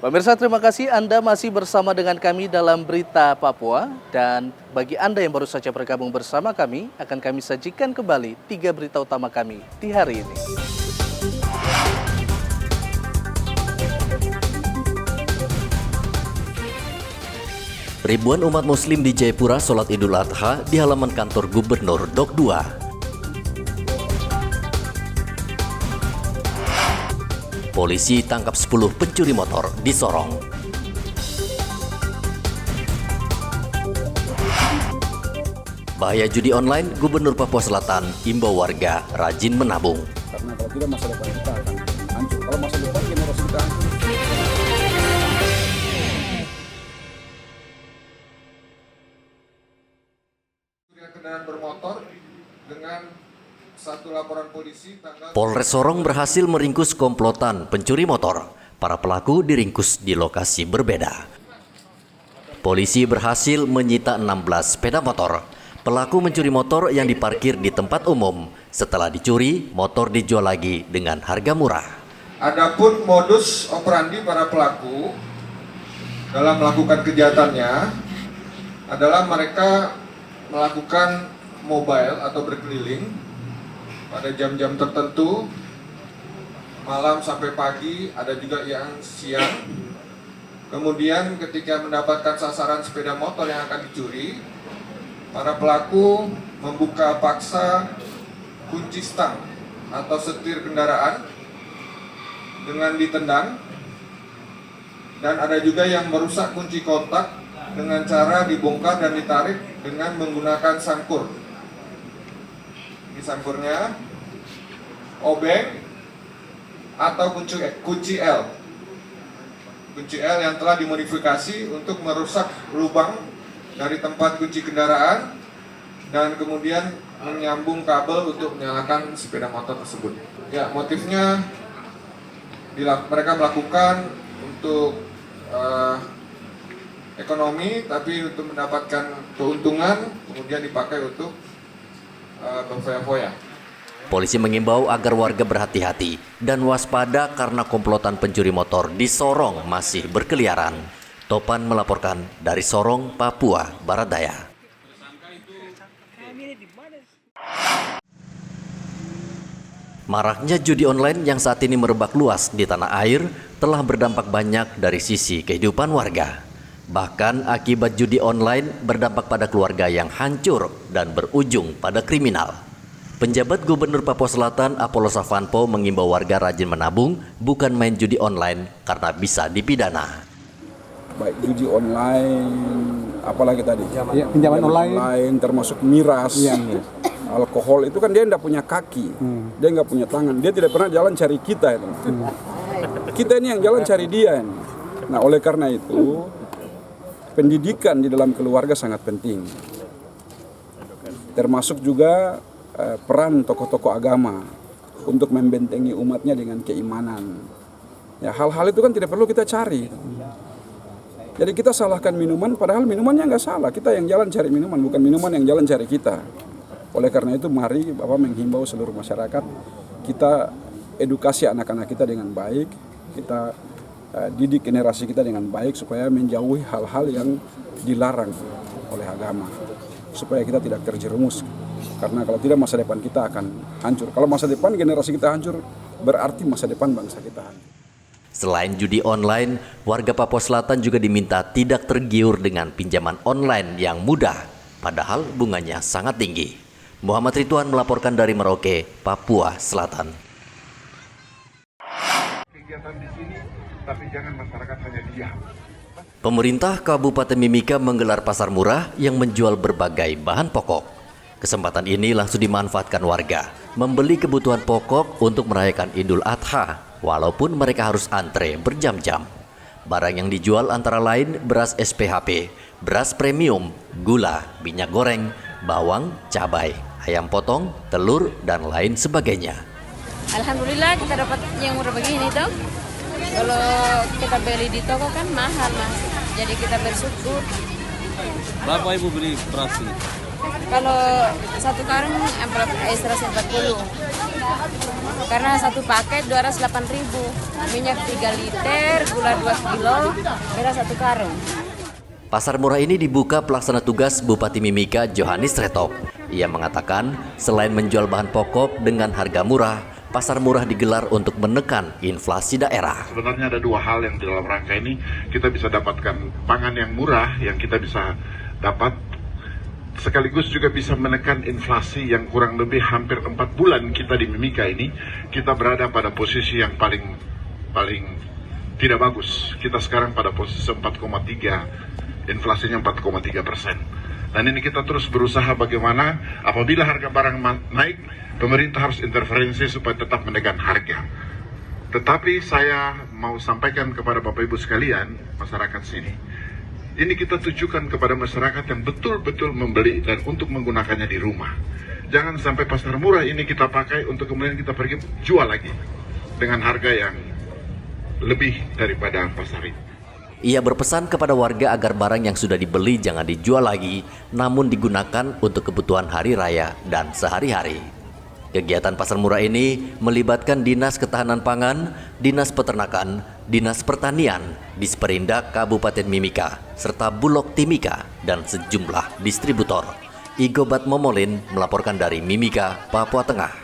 Pemirsa, terima kasih Anda masih bersama dengan kami dalam Berita Papua. Dan bagi Anda yang baru saja bergabung bersama kami, akan kami sajikan kembali 3 berita utama kami di hari ini. Ribuan umat muslim di Jayapura sholat Idul Adha di halaman kantor Gubernur Dok 2. Polisi tangkap 10 pencuri motor di Sorong. Bahaya judi online, Gubernur Papua Selatan imbau warga rajin menabung. Karena kalau tidak masa depan kita akan hancur. Kalau masa depan generasi kita hancur. Kendaraan bermotor dengan satu laporan polisi tanggal Polres Sorong berhasil meringkus komplotan pencuri motor. Para pelaku diringkus di lokasi berbeda. Polisi berhasil menyita 16 sepeda motor. Pelaku mencuri motor yang diparkir di tempat umum. Setelah dicuri, motor dijual lagi dengan harga murah. Adapun modus operandi para pelaku dalam melakukan kejahatannya adalah mereka melakukan mobile atau berkeliling pada jam-jam tertentu, malam sampai pagi, ada juga yang siang. Kemudian ketika mendapatkan sasaran sepeda motor yang akan dicuri, para pelaku membuka paksa kunci stang atau setir kendaraan dengan ditendang, dan ada juga yang merusak kunci kontak dengan cara dibongkar dan ditarik dengan menggunakan sangkur. Ini sangkurnya, obeng atau kunci L. Kunci L yang telah dimodifikasi untuk merusak lubang dari tempat kunci kendaraan dan kemudian menyambung kabel untuk menyalakan sepeda motor tersebut. Ya, motifnya mereka melakukan untuk ekonomi, tapi untuk mendapatkan keuntungan kemudian dipakai untuk berfoya-foya. Polisi mengimbau agar warga berhati-hati dan waspada karena komplotan pencuri motor di Sorong masih berkeliaran. Topan melaporkan dari Sorong, Papua Barat Daya. Maraknya judi online yang saat ini merebak luas di tanah air telah berdampak banyak dari sisi kehidupan warga. Bahkan akibat judi online berdampak pada keluarga yang hancur dan berujung pada kriminal. Penjabat Gubernur Papua Selatan Apollo Savanpo mengimbau warga rajin menabung, bukan main judi online karena bisa dipidana. Baik judi online, apalagi tadi? Pinjaman online, termasuk miras, alkohol itu kan dia tidak punya kaki, dia nggak punya tangan, dia tidak pernah jalan cari kita. Kita ini yang jalan cari dia. Nah, oleh karena itu pendidikan di dalam keluarga sangat penting. Termasuk juga peran tokoh-tokoh agama untuk membentengi umatnya dengan keimanan. Ya, hal-hal itu kan tidak perlu kita cari. Jadi kita salahkan minuman, padahal minumannya nggak salah. Kita yang jalan cari minuman, bukan minuman yang jalan cari kita. Oleh karena itu mari Bapak menghimbau seluruh masyarakat, kita edukasi anak-anak kita dengan baik, kita didik generasi kita dengan baik supaya menjauhi hal-hal yang dilarang oleh agama, supaya kita tidak terjerumus. Karena kalau tidak masa depan kita akan hancur. Kalau masa depan generasi kita hancur, berarti masa depan bangsa kita hancur. Selain judi online, warga Papua Selatan juga diminta tidak tergiur dengan pinjaman online yang mudah, padahal bunganya sangat tinggi. Muhammad Ridwan melaporkan dari Merauke, Papua Selatan. Kegiatan di sini, tapi jangan masyarakat hanya diam. Pemerintah Kabupaten Mimika menggelar pasar murah yang menjual berbagai bahan pokok. Kesempatan ini langsung dimanfaatkan warga, membeli kebutuhan pokok untuk merayakan Idul Adha, walaupun mereka harus antre berjam-jam. Barang yang dijual antara lain beras SPHP, beras premium, gula, minyak goreng, bawang, cabai, ayam potong, telur, dan lain sebagainya. Alhamdulillah kita dapat yang murah begini dong. Kalau kita beli di toko kan mahal mas, jadi kita bersyukur. Berapa ibu beli beras ini? Kalau satu karung 140. Karena satu paket 208.000. Minyak 3 liter, gula 2 kilo, kira satu karung. Pasar murah ini dibuka pelaksana tugas Bupati Mimika Johannes Retop. Ia mengatakan selain menjual bahan pokok dengan harga murah, pasar murah digelar untuk menekan inflasi daerah. Sebenarnya ada dua hal yang di dalam rangka ini kita bisa dapatkan pangan yang murah yang kita bisa dapat, sekaligus juga bisa menekan inflasi yang kurang lebih hampir 4 bulan kita di Mimika ini kita berada pada posisi yang paling tidak bagus. Kita sekarang pada posisi 4,3, inflasinya 4,3%. Dan ini kita terus berusaha bagaimana apabila harga barang naik, pemerintah harus interferensi supaya tetap menekan harga. Tetapi saya mau sampaikan kepada Bapak Ibu sekalian, masyarakat sini, ini kita tujukan kepada masyarakat yang betul-betul membeli dan untuk menggunakannya di rumah. Jangan sampai pasar murah ini kita pakai untuk kemudian kita pergi jual lagi dengan harga yang lebih daripada pasar ini. Ia berpesan kepada warga agar barang yang sudah dibeli jangan dijual lagi, namun digunakan untuk kebutuhan hari raya dan sehari-hari. Kegiatan pasar murah ini melibatkan Dinas Ketahanan Pangan, Dinas Peternakan, Dinas Pertanian, Disperindak Kabupaten Mimika, serta Bulog Timika dan sejumlah distributor. Igobat Momolin melaporkan dari Mimika, Papua Tengah.